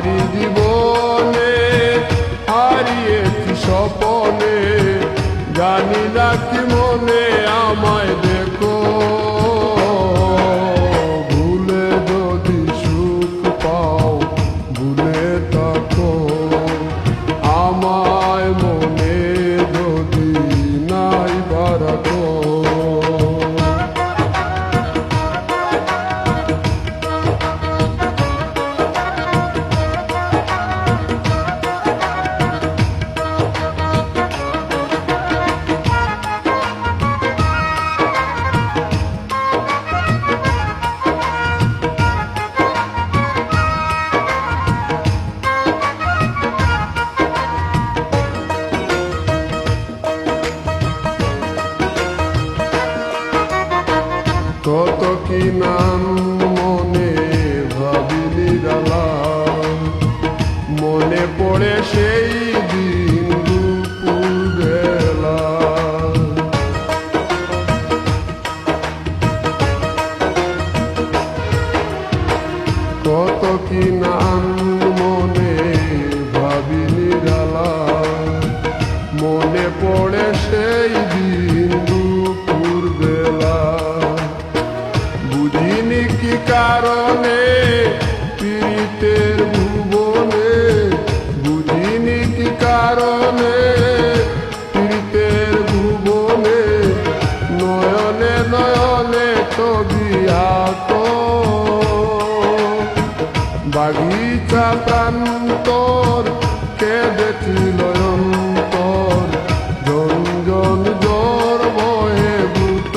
আমারি জীবনে হারিয়েছি স্বপনে, জানি না কি মনে আমায় দেখো, ভুলে যদি সুখ পাও ভুলে থাকো, আমায় মনে যদি নাই বারাকো। কত কি নাম মনে ভাবি নিরালা, মনে পড়ে সেই দিন দুপুর বেলা। কত কি নাম মনে ভাবি নিরালা, মনে পড়ে সেই দিন দুপুর বেলা। বুঝিনি কি কারণে পীড়িতের ভুবনে, বুঝিনি কি কারণে পীড়িতের ভুবনে, নয়নে নয়নে ছবি আঁকো, বাগিচা প্রান্তর কেঁদেছিল অন্তর, ঝনঝন জ্বর বয়ে বুত,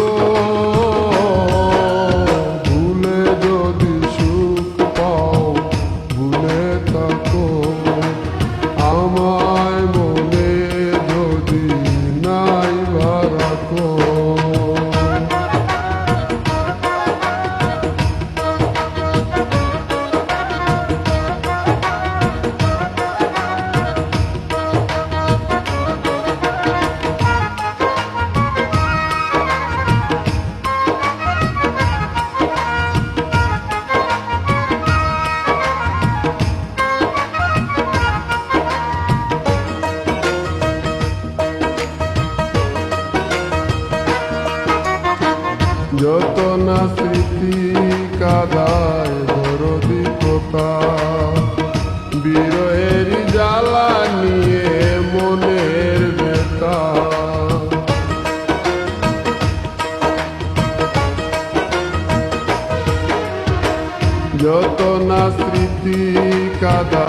ভুলে যদি সুখ পাও ভুলে থাকো, আমায় মনে যদি নাই বারাকো। যত না স্মৃতি কাদায় দরদি কথা, বিরহের জ্বালা নিয়ে মনের ব্যথা। যত না স্মৃতি কাদা